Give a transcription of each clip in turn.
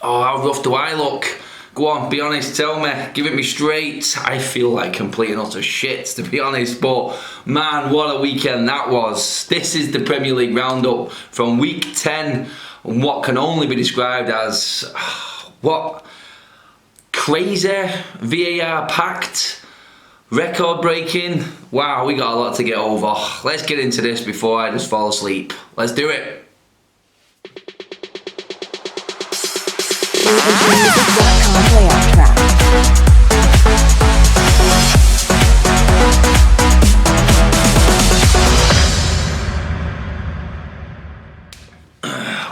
Oh, how rough do I look? Go on, be honest, tell me, give it me straight. I feel like complete and utter shit, to be honest, but man, what a weekend that was. This is the Premier League roundup from week 10, and what can only be described as, what, crazy, VAR packed, record breaking. Wow, we got a lot to get over. Let's get into this before I just fall asleep. Let's do it. Layout track.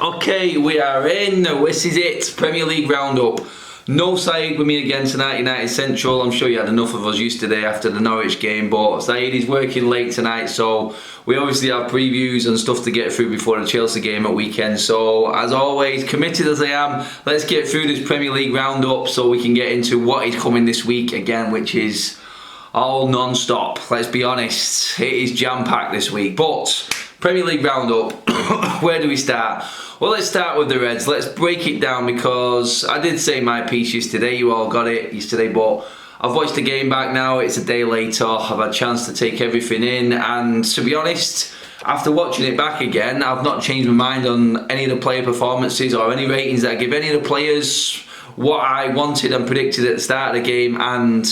Okay, we are in. This is it. Premier League roundup. No Saeed with me again tonight, United Central. I'm sure you had enough of us yesterday after the Norwich game, but Saeed is working late tonight, so we obviously have previews and stuff to get through before the Chelsea game at weekend. So, as always, committed as I am, let's get through this Premier League roundup so we can get into what is coming this week again, which is all non-stop. Let's be honest, it is jam-packed this week. But, Premier League roundup, where do we start? Well, let's start with the Reds. Let's break it down because I did say my piece yesterday. You all got it yesterday, but I've watched the game back now. It's a day later. I've had a chance to take everything in, and to be honest, after watching it back again, I've not changed my mind on any of the player performances or any ratings that I give any of the players. What I wanted and predicted at the start of the game and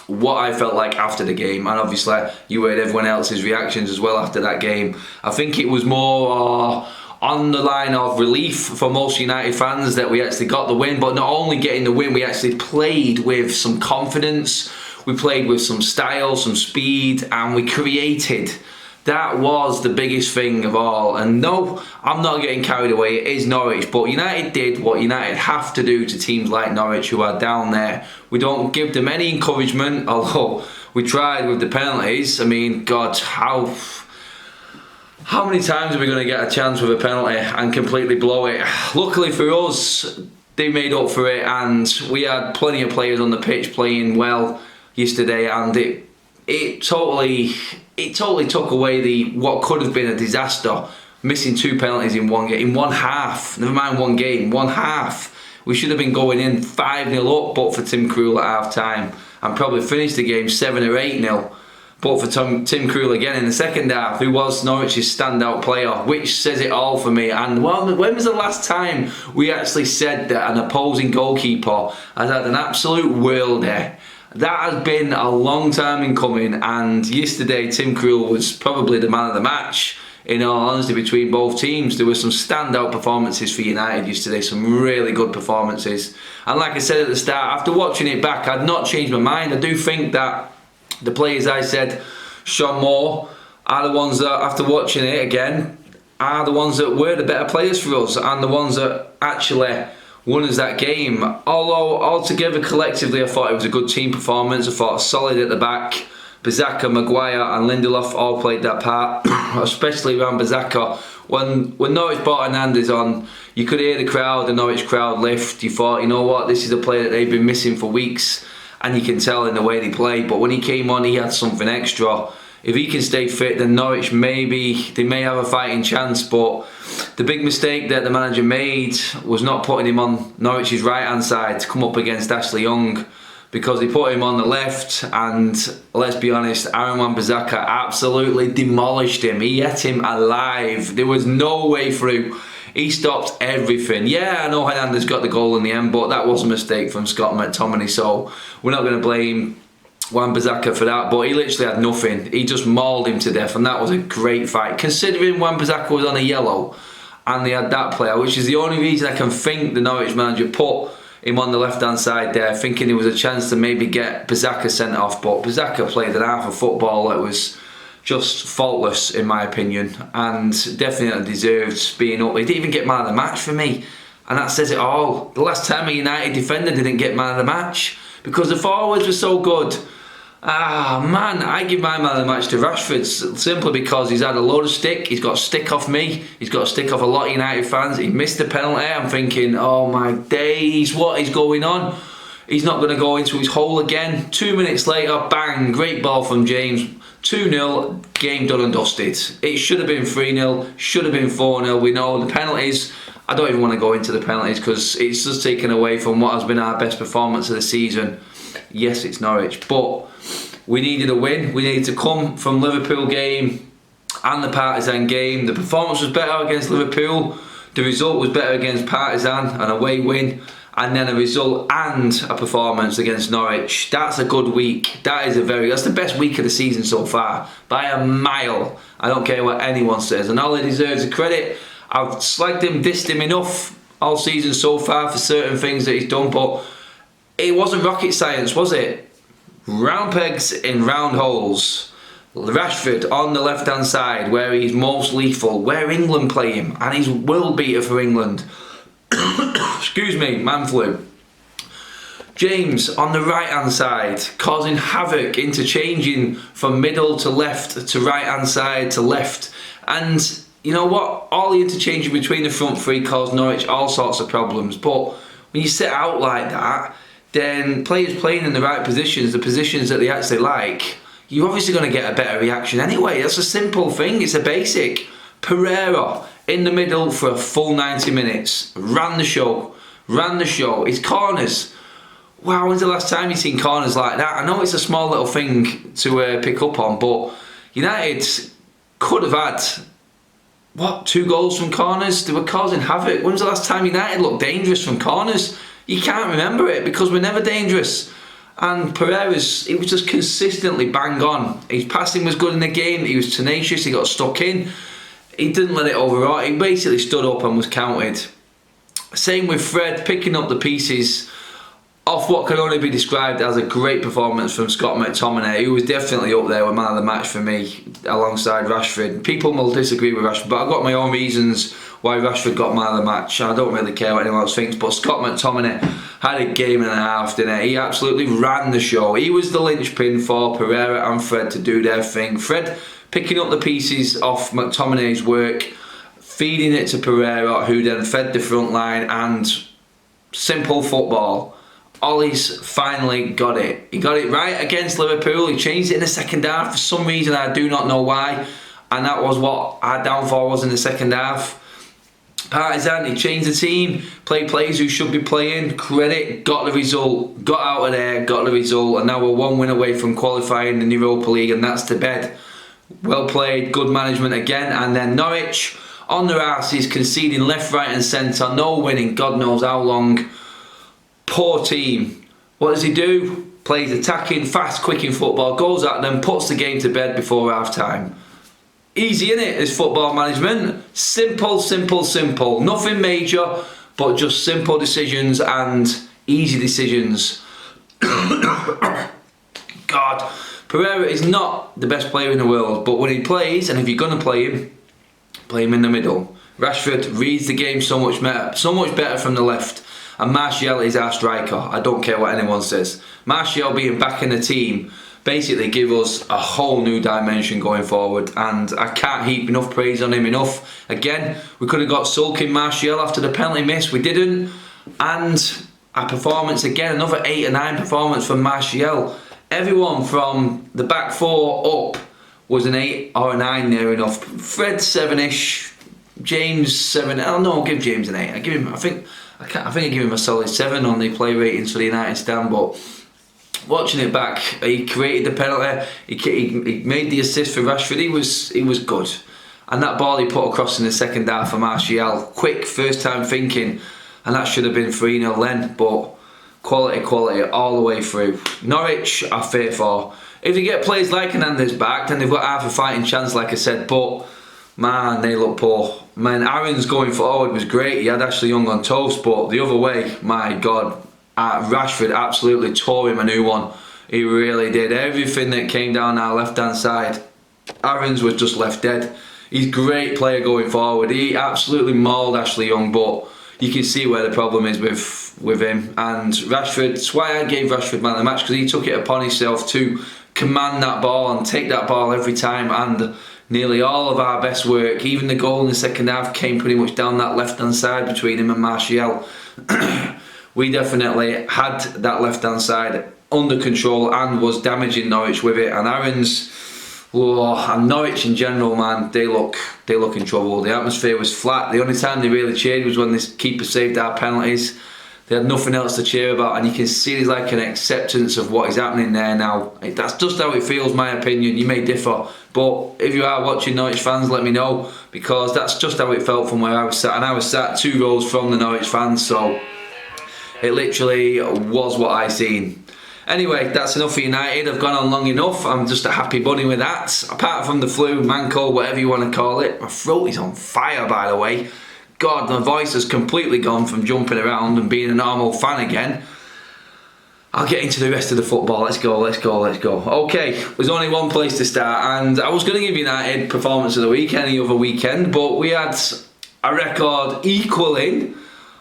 what I felt like after the game, and obviously you heard everyone else's reactions as well after that game. I think it was more on the line of relief for most United fans that we actually got the win, but not only getting the win, we actually played with some confidence, we played with some style, some speed, and we created. That was the biggest thing of all. And no, I'm not getting carried away, it is Norwich, but United did what United have to do to teams like Norwich who are down there. We don't give them any encouragement, although we tried with the penalties. I mean, God, how many times are we going to get a chance with a penalty and completely blow it? Luckily for us, they made up for it, and we had plenty of players on the pitch playing well yesterday, and it totally took away what could have been a disaster. Missing 2 penalties in one half. Never mind one game, one half. We should have been going in 5-0 up, but for Tim Krul at half time, and probably finished the game 7 or 8-0. But for Tim Krul again in the second half, who was Norwich's standout player, which says it all for me. And when was the last time we actually said that an opposing goalkeeper has had an absolute worldie? That has been a long time in coming, and yesterday Tim Krul was probably the man of the match, in all honesty, between both teams. There were some standout performances for United yesterday, some really good performances. And like I said at the start, after watching it back, I'd not changed my mind. I do think that the players I said shone more are the ones that, after watching it again, are the ones that were the better players for us and the ones that actually won us that game. Although altogether collectively I thought it was a good team performance. I thought solid at the back. Bazaka, Maguire and Lindelof all played that part, especially around Bazaka. When Norwich brought Hernandez on, you could hear the crowd, the Norwich crowd lift. You thought, you know what, this is a player that they've been missing for weeks, and you can tell in the way they play. But when he came on, he had something extra. If he can stay fit, then Norwich may have a fighting chance. But the big mistake that the manager made was not putting him on Norwich's right hand side to come up against Ashley Young, because he put him on the left, and let's be honest, Aaron Wan-Bissaka absolutely demolished him. He ate him alive. There was no way through. He stopped everything. Yeah, I know Hernandez got the goal in the end, but that was a mistake from Scott McTominay, so we're not going to blame Wan-Bissaka for that. But he literally had nothing. He just mauled him to death, and that was a great fight. Considering Wan-Bissaka was on a yellow, and they had that player, which is the only reason I can think the Norwich manager put him on the left-hand side there, thinking there was a chance to maybe get Bazaka sent off. But Bazaka played an half of football that was just faultless in my opinion, and definitely deserved being up. He didn't even get man of the match for me, and that says it all. The last time a United defender didn't get man of the match because the forwards were so good. Man, I give my man of the match to Rashford simply because he's had a load of stick. He's got stick off me. He's got stick off a lot of United fans. He missed the penalty. I'm thinking, oh my days, what is going on? He's not going to go into his hole again. 2 minutes later, bang, great ball from James. 2-0, game done and dusted. It should have been 3-0, should have been 4-0. We know the penalties I don't even want to go into the penalties because it's just taken away from what has been our best performance of the season. Yes, it's Norwich, but we needed a win. We needed to come from Liverpool game and the Partizan game. The performance was better against Liverpool. The result was better against Partizan, an away win. And then a result and a performance against Norwich. That's a good week. That's the best week of the season so far. By a mile. I don't care what anyone says. And Ollie deserves the credit. I've slagged him, dissed him enough all season so far for certain things that he's done, but it wasn't rocket science, was it? Round pegs in round holes. Rashford on the left hand side where he's most lethal, where England play him, and he's world beater for England. Excuse me, man flu. James on the right hand side, causing havoc, interchanging from middle to left to right hand side to left. And you know what? All the interchanging between the front three caused Norwich all sorts of problems. But when you sit out like that, then players playing in the right positions, the positions that they actually like, you're obviously going to get a better reaction anyway. That's a simple thing. It's a basic. Pereira in the middle for a full 90 minutes. Ran the show. His corners. Wow, when's the last time you've seen corners like that? I know it's a small little thing to pick up on, but United could have had, 2 goals from corners? They were causing havoc. When's the last time United looked dangerous from corners? You can't remember it because we're never dangerous. And Pereira's, it was just consistently bang on. His passing was good in the game. He was tenacious. He got stuck in. He didn't let it override. He basically stood up and was counted. Same with Fred, picking up the pieces off what can only be described as a great performance from Scott McTominay, who was definitely up there with man of the match for me, alongside Rashford. People will disagree with Rashford, but I've got my own reasons why Rashford got man of the match. I don't really care what anyone else thinks, but Scott McTominay had a game and a half, didn't he? He absolutely ran the show. He was the linchpin for Pereira and Fred to do their thing. Fred picking up the pieces off McTominay's work, feeding it to Pereira, who then fed the front line, and simple football. Ollie's finally got it. He got it right against Liverpool. He changed it in the second half for some reason. I do not know why. And that was what our downfall was in the second half. Partizan, he changed the team. Played players who should be playing. Credit, got the result. Got out of there, got the result. And now we're 1 win away from qualifying in the Europa League. And that's to bed. Well played, good management again. And then Norwich on their arses, conceding left, right and centre. No winning, God knows how long. Poor team. What does he do? Plays attacking, fast, quick in football, goes at them, puts the game to bed before half time. Easy, innit, this football management? Simple, simple, simple. Nothing major, but just simple decisions and easy decisions. God, Pereira is not the best player in the world, but when he plays, and if you're going to play him in the middle. Rashford reads the game so much better from the left. And Martial is our striker. I don't care what anyone says. Martial being back in the team basically give us a whole new dimension going forward, and I can't heap enough praise on him enough. Again, we could have got sulking Martial after the penalty miss. We didn't. And our performance again, another 8 or 9 performance from Martial. Everyone from the back 4 up was an 8 or a 9 near enough. Fred 7ish, James 7. Oh no, I'll give James an 8. I think I give him a solid 7 on the play ratings for the United stand. But watching it back, he created the penalty. He made the assist for Rashford. He was good. And that ball he put across in the second half for Martial, quick, first time thinking, and that should have been 3-0 then. But quality all the way through. Norwich are fit for. If they get players like Hernandez back, then they've got half a fighting chance, like I said. But man, they look poor. Man, Aaron's going forward was great. He had Ashley Young on toast, but the other way, my God, Rashford absolutely tore him a new one. He really did. Everything that came down our left-hand side, Aaron's was just left dead. He's a great player going forward. He absolutely mauled Ashley Young, but you can see where the problem is with him. And Rashford, that's why I gave Rashford man of the match, because he took it upon himself to command that ball and take that ball every time. And nearly all of our best work, even the goal in the second half, came pretty much down that left-hand side between him and Martial. We definitely had that left-hand side under control and was damaging Norwich with it. And Aaron's, Oh, and Norwich in general, man, they look in trouble. The atmosphere was flat. The only time they really cheered was when this keeper saved our penalties. They had nothing else to cheer about, and you can see there's like an acceptance of what is happening there now. That's just how it feels, my opinion. You may differ, but if you are watching Norwich fans, let me know, because that's just how it felt from where I was sat, and I was sat 2 rows from the Norwich fans, so it literally was what I seen. Anyway, that's enough for United. I've gone on long enough. I'm just a happy bunny with that. Apart from the flu, man cold, whatever you want to call it. My throat is on fire, by the way. God, my voice has completely gone from jumping around and being a normal fan again. I'll get into the rest of the football. Let's go. Okay, there's only one place to start, and I was going to give United performance of the week any other weekend, but we had a record equaling.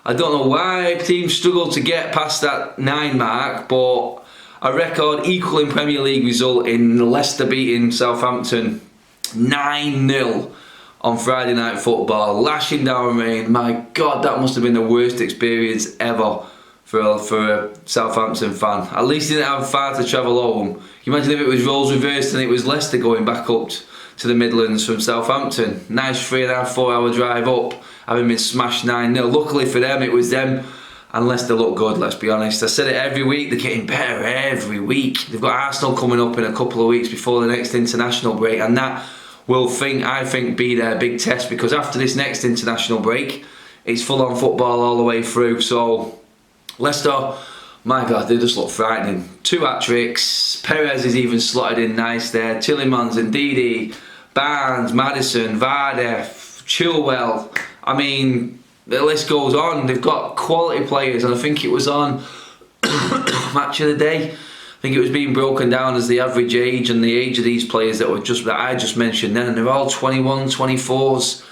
I don't know why teams struggled to get past that 9 mark, but a record equaling Premier League result in Leicester beating Southampton 9-0 on Friday Night Football, lashing down rain. My God, that must have been the worst experience ever for a Southampton fan. At least he didn't have far to travel home. Can you imagine if it was roles reversed and it was Leicester going back up to the Midlands from Southampton? Nice 3.5, 4-hour drive up, having been smashed 9-0. Luckily for them, it was them. And Leicester look good, let's be honest. I said it every week, they're getting better every week. They've got Arsenal coming up in a couple of weeks before the next international break, and that will, I think, be their big test, because after this next international break, it's full-on football all the way through. So, Leicester, my God, they just look frightening. 2 hat-tricks, Perez is even slotted in nice there, Tielemans and Ndidi, Barnes, Maddison, Vardy, Chilwell. I mean, the list goes on. They've got quality players, and I think it was on Match of the Day. I think it was being broken down as the average age and the age of these players that I just mentioned then, and they're all 21, 24s.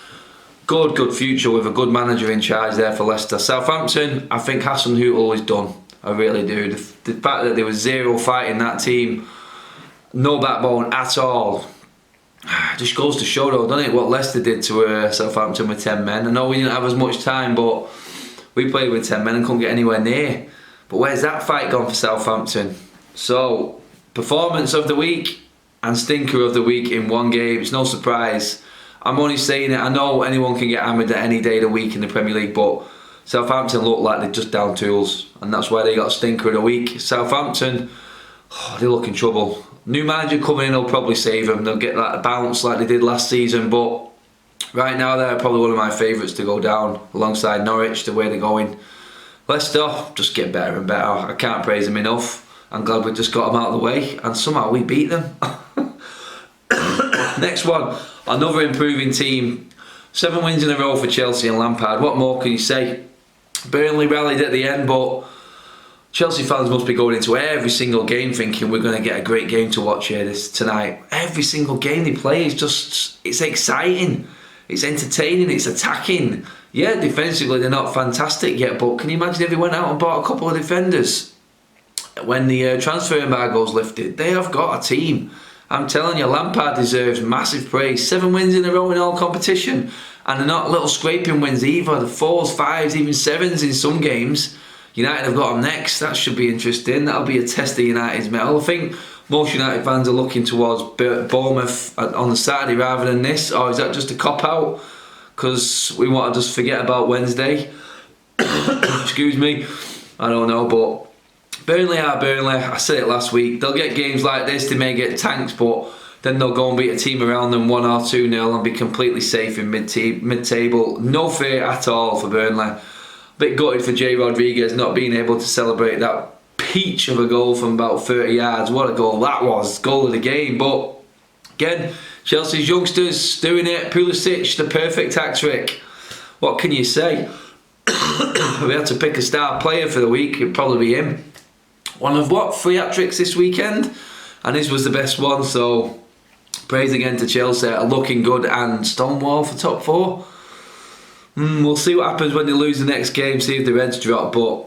Good future with a good manager in charge there for Leicester. Southampton, I think Hasenhüttl is done. I really do. The fact that there was 0 fight in that team, no backbone at all, just goes to show, though, doesn't it, what Leicester did to Southampton with 10 men. I know we didn't have as much time, but we played with 10 men and couldn't get anywhere near. But where's that fight gone for Southampton? So, performance of the week and stinker of the week in one game. It's no surprise. I'm only saying it. I know anyone can get hammered at any day of the week in the Premier League, but Southampton look like they're just down tools, and that's why they got stinker of the week. Southampton, they look in trouble. New manager coming in will probably save them. They'll get that bounce like they did last season, but right now they're probably one of my favourites to go down alongside Norwich, the way they're going. Leicester just get better and better. I can't praise them enough. I'm glad we just got them out of the way, and somehow we beat them. Next one, another improving team. 7 wins in a row for Chelsea and Lampard. What more can you say? Burnley rallied at the end, but Chelsea fans must be going into every single game thinking we're going to get a great game to watch here tonight. Every single game they play is just, it's exciting, it's entertaining, it's attacking. Yeah, defensively they're not fantastic yet, but can you imagine if they went out and bought a couple of defenders? When the transfer embargo's lifted, they have got a team. I'm telling you, Lampard deserves massive praise. 7 wins in a row in all competition, and they're not little scraping wins either. The 4s, 5s, even 7s in some games. United have got them next. That should be interesting. That'll be a test of United's mettle. I think most United fans are looking towards Bournemouth on the Saturday rather than this. Or is that just a cop-out? Because we want to just forget about Wednesday. Excuse me. I don't know, but Burnley are Burnley. I said it last week. They'll get games like this. They may get tanked, but then they'll go and beat a team around them 1 or 2-0 and be completely safe in mid-table. No fear at all for Burnley. Bit gutted for Jay Rodriguez not being able to celebrate that peach of a goal from about 30 yards. What a goal that was. Goal of the game. But again, Chelsea's youngsters doing it. Pulisic, the perfect hat trick. What can you say? We had to pick a star player for the week. It'd probably be him. One of 3 hat tricks this weekend, and his was the best one. So praise again to Chelsea, looking good, and Stonewall for top 4. We'll see what happens when they lose the next game, see if the Reds drop, but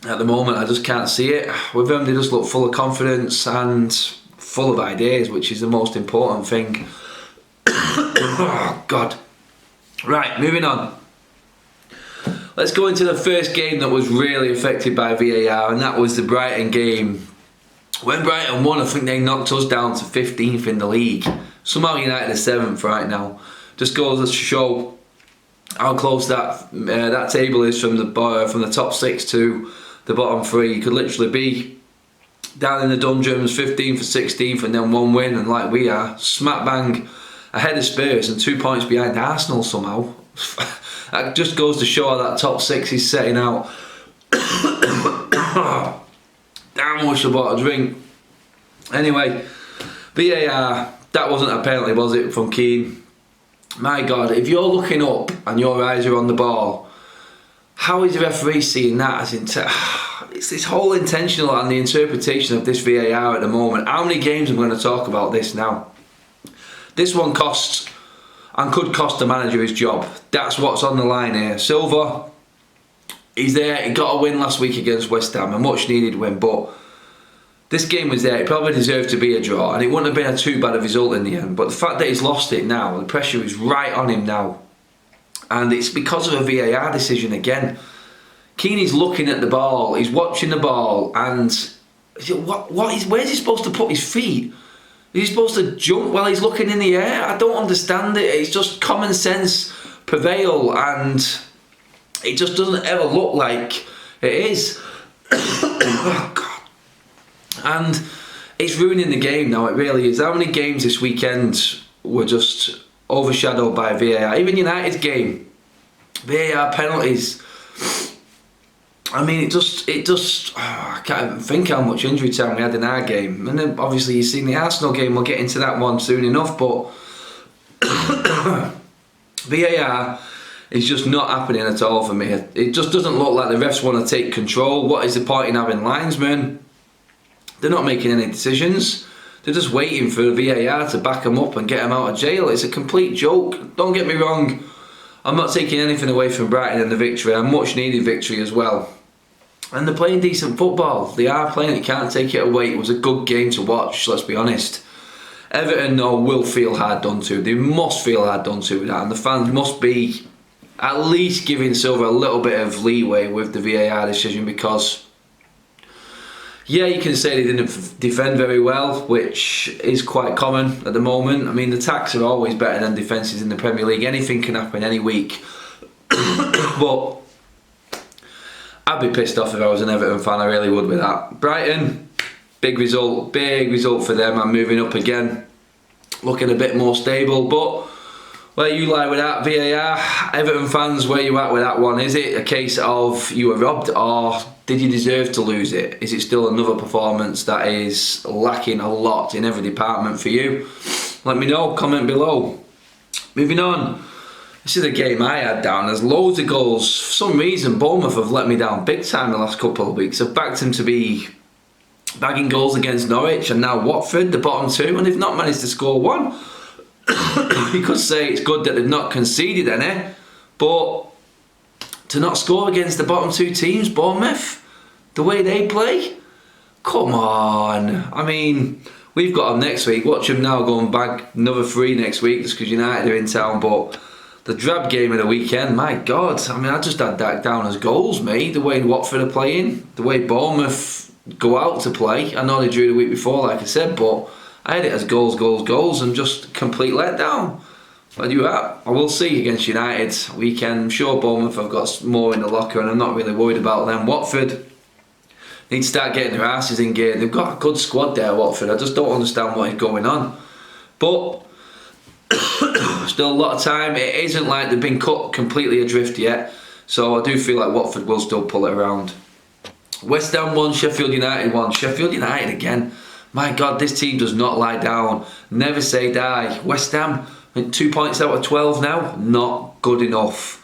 at the moment I just can't see it. With them, they just look full of confidence and full of ideas, which is the most important thing. Oh God. Right, moving on. Let's go into the first game that was really affected by VAR, and that was the Brighton game. When Brighton won, I think they knocked us down to 15th in the league. Somehow United are 7th right now. Just goes to show how close that table is from the top 6 to the bottom 3. You could literally be down in the dungeons, 15th or 16th, and then one win, and like we are, smack bang ahead of Spurs and 2 points behind Arsenal somehow. That just goes to show how that top 6 is setting out. Damn, wish I bought a drink. Anyway, VAR, that wasn't a penalty, was it, from Keane? My God, if you're looking up and your eyes are on the ball, how is the referee seeing that as it's this whole intentional and the interpretation of this VAR at the moment. How many games I'm going to talk about this now? This one costs and could cost the manager his job. That's what's on the line here. Silva, he's there. He got a win last week against West Ham, a much needed win, but this game was there. It probably deserved to be a draw, and it wouldn't have been too bad a result in the end. But the fact that he's lost it now, the pressure is right on him now, and it's because of a VAR decision again. Keane's looking at the ball, he's watching the ball, and where's he supposed to put his feet? Is he supposed to jump while he's looking in the air? I don't understand it. It's just common sense prevail, and it just doesn't ever look like it is. Oh, God. And it's ruining the game now, it really is. How many games this weekend were just overshadowed by VAR? Even United's game, VAR penalties. I mean, I can't even think how much injury time we had in our game. And then obviously you've seen the Arsenal game, we'll get into that one soon enough, but VAR is just not happening at all for me. It just doesn't look like the refs want to take control. What is the point in having linesmen? They're not making any decisions. They're just waiting for the VAR to back them up and get them out of jail. It's a complete joke. Don't get me wrong. I'm not taking anything away from Brighton and the victory. A much needed victory as well. And they're playing decent football. They are playing. You can't take it away. It was a good game to watch, let's be honest. Everton, though, will feel hard done to. They must feel hard done to with that. And the fans must be at least giving Silva a little bit of leeway with the VAR decision, because yeah, you can say they didn't defend very well, which is quite common at the moment. I mean, the attacks are always better than defences in the Premier League. Anything can happen any week. But I'd be pissed off if I was an Everton fan, I really would with that. Brighton, big result for them. I'm moving up again, looking a bit more stable. But where you lie with that VAR, Everton fans, where you at with that one? Is it a case of you were robbed, or did you deserve to lose it? Is it still another performance that is lacking a lot in every department for you? Let me know, comment below. Moving on. This is a game I had down. There's loads of goals. For some reason, Bournemouth have let me down big time the last couple of weeks. I've backed them to be bagging goals against Norwich, and now Watford, the bottom 2, and they've not managed to score one. You could say it's good that they've not conceded any, but to not score against the bottom 2 teams, Bournemouth, the way they play, come on. I mean, we've got them next week. Watch them now go and bag another 3 next week just because United are in town. But the drab game of the weekend, my God. I mean, I just had that down as goals, mate. The way Watford are playing, the way Bournemouth go out to play. I know they drew the week before, like I said, but I had it as goals, and just complete letdown. Where you at? I will see against United weekend. I'm sure Bournemouth have got more in the locker, and I'm not really worried about them. Watford need to start getting their asses in gear. They've got a good squad there, Watford. I just don't understand what is going on. But still a lot of time. It isn't like they've been cut completely adrift yet. So I do feel like Watford will still pull it around. West Ham won, Sheffield United won. Sheffield United again. My God, this team does not lie down. Never say die. West Ham, 2 points out of 12 now. Not good enough.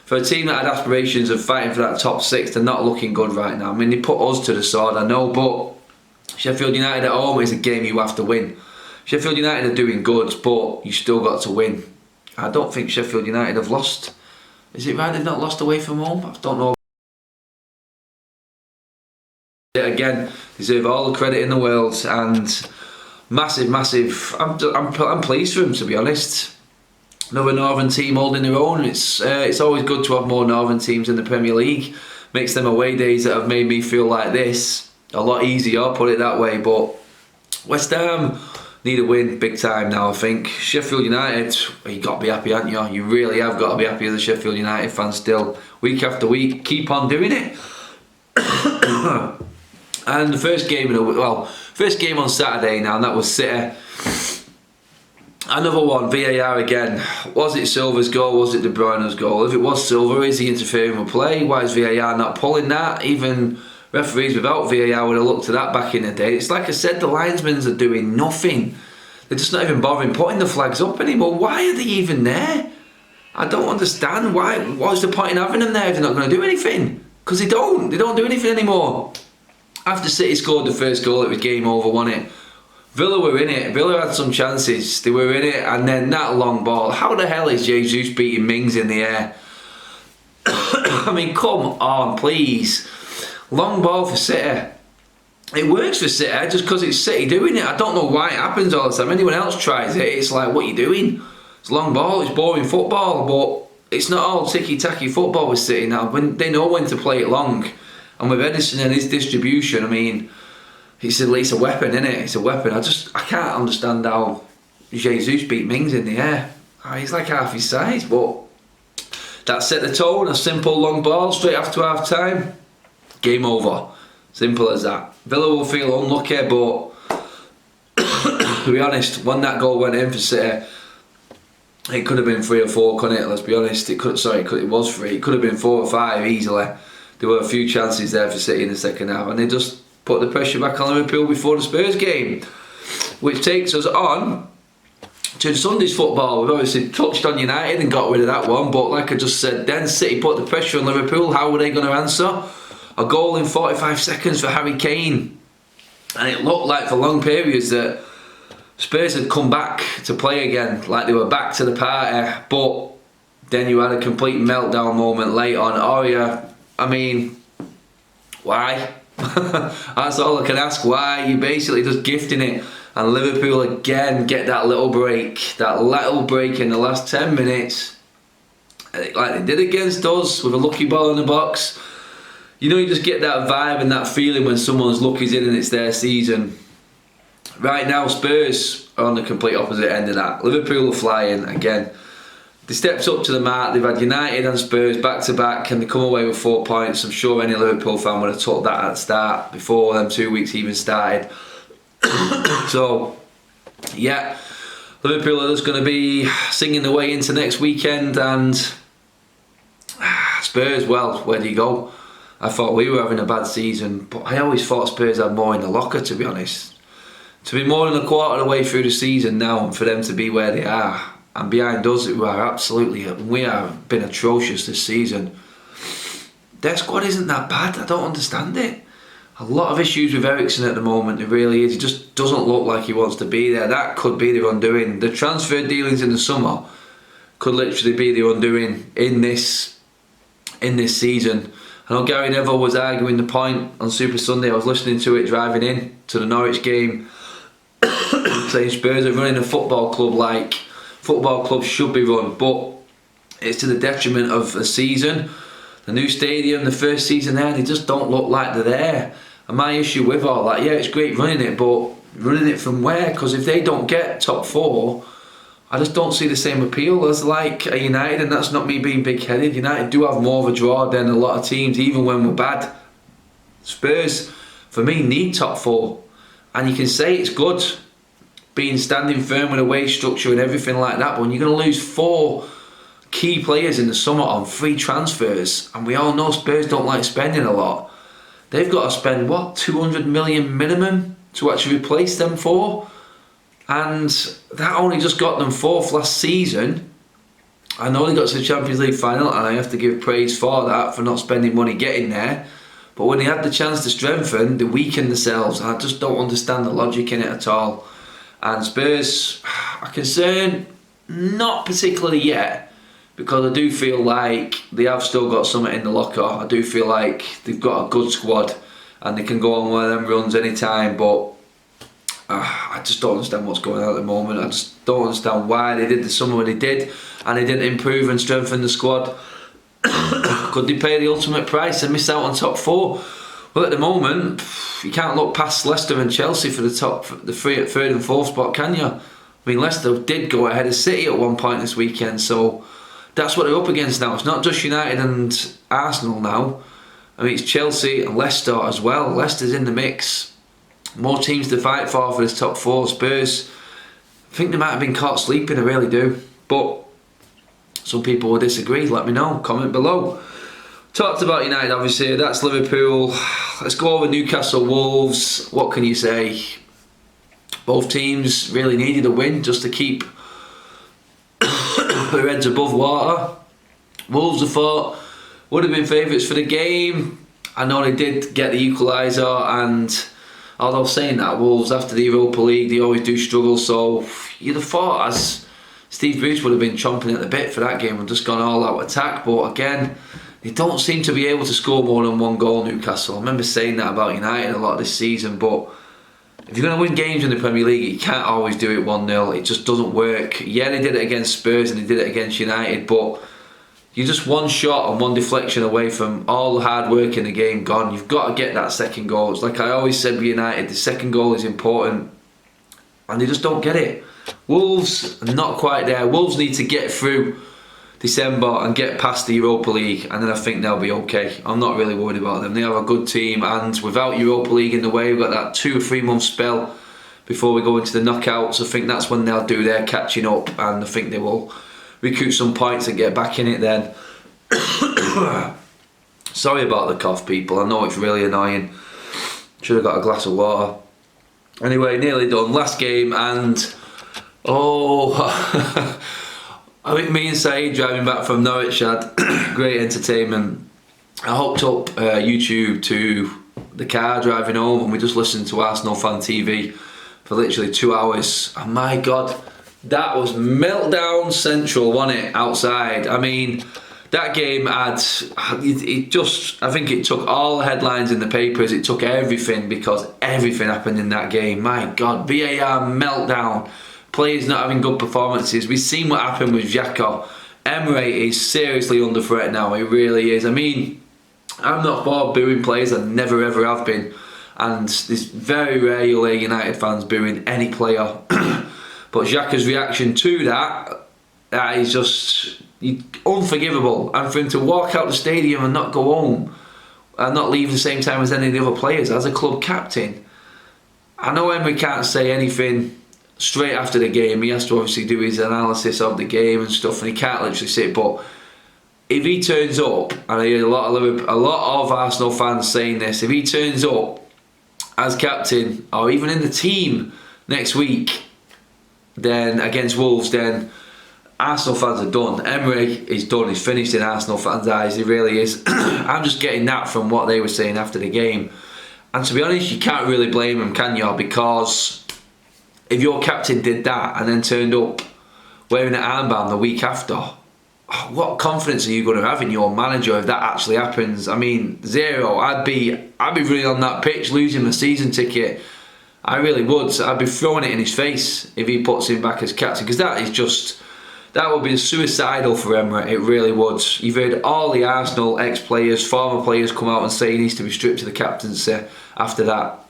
For a team that had aspirations of fighting for that top 6, they're not looking good right now. I mean, they put us to the sword, I know, but Sheffield United at home is a game you have to win. Sheffield United are doing good, but you still got to win. I don't think Sheffield United have lost. Is it right they've not lost away from home? I don't know. Again, deserve all the credit in the world, and massive. I'm pleased for them, to be honest. Another Northern team holding their own. It's always good to have more Northern teams in the Premier League. Makes them away days that have made me feel like this a lot easier, put it that way. But West Ham need a win big time now, I think. Sheffield United, you got to be happy, haven't you? You really have got to be happy as a Sheffield United fan still. Week after week, keep on doing it. And the first game on Saturday now, and that was City. Another one, VAR again. Was it Silva's goal? Was it De Bruyne's goal? If it was Silva, is he interfering with play? Why is VAR not pulling that? Even referees without VAR would have looked at that back in the day. It's like I said, the linesmen are doing nothing. They're just not even bothering putting the flags up anymore. Why are they even there? I don't understand. Why? What's the point in having them there if they're not going to do anything? Because they don't do anything anymore. After City scored the first goal, it was game over, wasn't it? Villa were in it. Villa had some chances. They were in it, and then that long ball. How the hell is Jesus beating Mings in the air? I mean, come on, please. Long ball for City. It works for City just because it's City doing it. I don't know why it happens all the time. Anyone else tries it, it's like, what are you doing? It's long ball, it's boring football, but it's not all ticky-tacky football with City now. When they know when to play it long. And with Edison and his distribution, I mean, it's a weapon, isn't it? It's a weapon. I can't understand how Jesus beat Mings in the air. He's like half his size, but that set the tone. A simple long ball straight after half time. Game over. Simple as that. Villa will feel unlucky, but to be honest, when that goal went in for City, it could have been 3 or 4, couldn't it? Let's be honest. It was 3. It could have been 4 or 5 easily. There were a few chances there for City in the second half, and they just put the pressure back on Liverpool before the Spurs game, which takes us on to Sunday's football. We've obviously touched on United and got rid of that one, but like I just said, then City put the pressure on Liverpool. How were they going to answer? A goal in 45 seconds for Harry Kane, and it looked like for long periods that Spurs had come back to play again, like they were back to the party. But then you had a complete meltdown moment late on. I mean, why? That's all I can ask. Why? You're basically just gifting it, and Liverpool again get that little break in the last 10 minutes, like they did against us with a lucky ball in the box. You know, you just get that vibe and that feeling when someone's lucky's in and it's their season. Right now, Spurs are on the complete opposite end of that. Liverpool are flying again. They stepped up to the mark. They've had United and Spurs back to back, and they come away with 4 points. I'm sure any Liverpool fan would have took that at the start before them 2 weeks even started. So, yeah, Liverpool are just going to be singing the way into next weekend, and Spurs, well, where do you go? I thought we were having a bad season, but I always thought Spurs had more in the locker, to be honest. To be more than a quarter of the way through the season now, and for them to be where they are, and behind us, we have been atrocious this season. Their squad isn't that bad. I don't understand it. A lot of issues with Eriksen at the moment. It really is. He just doesn't look like he wants to be there. That could be the undoing. The transfer dealings in the summer could literally be the undoing in this season. I know Gary Neville was arguing the point on Super Sunday. I was listening to it driving in to the Norwich game, saying Spurs are running a football club like football clubs should be run, but it's to the detriment of the season. The new stadium, the first season there, they just don't look like they're there. And my issue with all that, yeah, it's great running it, but running it from where? Because if they don't get top 4, I just don't see the same appeal as like a United, and that's not me being big-headed. United do have more of a draw than a lot of teams, even when we're bad. Spurs, for me, need top 4. And you can say it's good, being standing firm with a wage structure and everything like that, but when you're going to lose 4 key players in the summer on free transfers, and we all know Spurs don't like spending a lot, they've got to spend, what, 200 million minimum to actually replace them 4? And that only just got them 4th last season. I know they got to the Champions League final, and I have to give praise for that, for not spending money getting there. But when they had the chance to strengthen, they weakened themselves, and I just don't understand the logic in it at all. And Spurs are concerned, not particularly yet, because I do feel like they have still got something in the locker. I do feel like they've got a good squad, and they can go on one of them runs anytime, but I just don't understand what's going on at the moment. I just don't understand why they did the summer when they did, and they didn't improve and strengthen the squad. Could they pay the ultimate price and miss out on top 4? Well, at the moment, you can't look past Leicester and Chelsea for the third and fourth spot, can you? I mean, Leicester did go ahead of City at one point this weekend, so that's what they're up against now. It's not just United and Arsenal now. I mean, it's Chelsea and Leicester as well. Leicester's in the mix. More teams to fight for this top four. Spurs, I think they might have been caught sleeping, I really do. But some people will disagree. Let me know. Comment below. Talked about United, obviously. That's Liverpool. Let's go over Newcastle Wolves. What can you say? Both teams really needed a win just to keep their heads above water. Wolves, I thought, would have been favourites for the game. I know they did get the equaliser, and although saying that, Wolves after the Europa League, they always do struggle, so you'd have thought as Steve Bruce would have been chomping at the bit for that game and just gone all out attack, but again, they don't seem to be able to score more than one goal, Newcastle. I remember saying that about United a lot this season, but if you're going to win games in the Premier League, you can't always do it 1-0. It just doesn't work. Yeah, they did it against Spurs and they did it against United, but you're just one shot and one deflection away from all the hard work in the game gone. You've got to get that second goal. It's like I always said with United, the second goal is important, and they just don't get it. Wolves are not quite there. Wolves need to get through December and get past the Europa League, and then I think they'll be okay. I'm not really worried about them. They have a good team, and without Europa League in the way, we've got that 2 or 3 month spell before we go into the knockouts. I think that's when they'll do their catching up, and I think they will recoup some points and get back in it then. Sorry about the cough, people. I know it's really annoying. Should have got a glass of water. Anyway, nearly done. Last game, and I think me and Saeed driving back from Norwich had great entertainment. I hooked up YouTube to the car driving home, and we just listened to Arsenal Fan TV for literally 2 hours. And my God, that was meltdown central, wasn't it, outside? I mean, that game had, I think it took all the headlines in the papers, it took everything, because everything happened in that game. My God, VAR meltdown. Players not having good performances. We've seen what happened with Xhaka. Emre is seriously under threat now. He really is. I mean, I'm not for booing players. I never ever have been. And it's very rare you'll hear United fans booing any player. But Xhaka's reaction to that is just unforgivable. And for him to walk out the stadium and not go home and not leave the same time as any of the other players as a club captain. I know Emre can't say anything straight after the game. He has to obviously do his analysis of the game and stuff, and he can't literally sit. But if he turns up, and I hear a lot of Arsenal fans saying this, if he turns up as captain or even in the team next week, then against Wolves, then Arsenal fans are done. Emre is done. He's finished in Arsenal fans' eyes. He really is. I'm just getting that from what they were saying after the game, and to be honest, you can't really blame him, can you? Because if your captain did that and then turned up wearing an armband the week after, what confidence are you going to have in your manager if that actually happens? I mean, zero. I'd be running on that pitch, losing my season ticket. I really would. I'd be throwing it in his face if he puts him back as captain, because that would be suicidal for Emre. It really would. You've heard all the Arsenal ex-players, former players come out and say he needs to be stripped to the captaincy after that.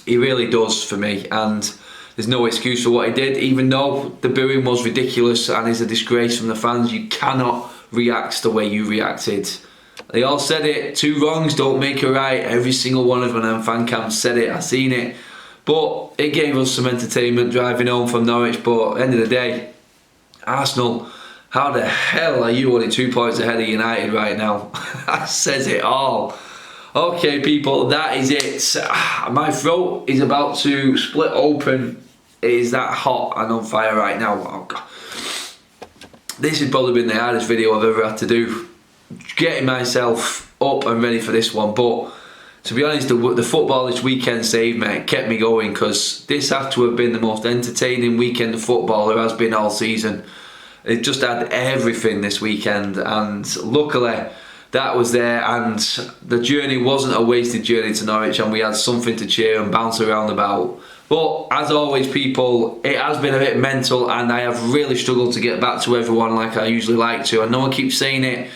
He really does for me, and there's no excuse for what he did, even though the booing was ridiculous and is a disgrace from the fans. You cannot react the way you reacted. They all said it, 2 wrongs don't make a right. Every single one of them on fan cams said it, I seen it. But it gave us some entertainment driving home from Norwich. But at the end of the day, Arsenal, how the hell are you only 2 points ahead of United right now? That says it all. Okay, people, that is it. My throat is about to split open. It is that hot and on fire right now. Oh God. This has probably been the hardest video I've ever had to do, getting myself up and ready for this one. But to be honest, the football this weekend saved me. It kept me going, because this had to have been the most entertaining weekend of football there has been all season. It just had everything this weekend, and luckily that was there, and the journey wasn't a wasted journey to Norwich, and we had something to cheer and bounce around about. But as always, people, it has been a bit mental, and I have really struggled to get back to everyone like I usually like to. I know I keep saying it,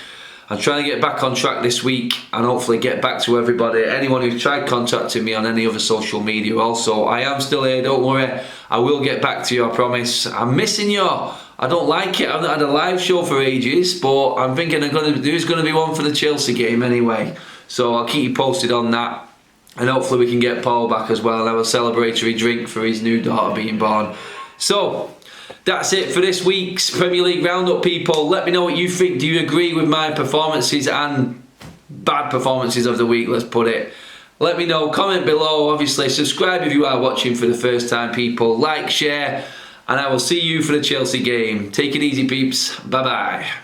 I'm trying to get back on track this week and hopefully get back to everybody. Anyone who's tried contacting me on any other social media also, I am still here, don't worry. I will get back to you, I promise. I'm missing you. I don't like it. I've not had a live show for ages, but I'm thinking there's going to be one for the Chelsea game anyway. So I'll keep you posted on that. And hopefully we can get Paul back as well and have a celebratory drink for his new daughter being born. So that's it for this week's Premier League Roundup, people. Let me know what you think. Do you agree with my performances and bad performances of the week, let's put it? Let me know. Comment below, obviously. Subscribe if you are watching for the first time, people. Like, share, and I will see you for the Chelsea game. Take it easy, peeps. Bye-bye.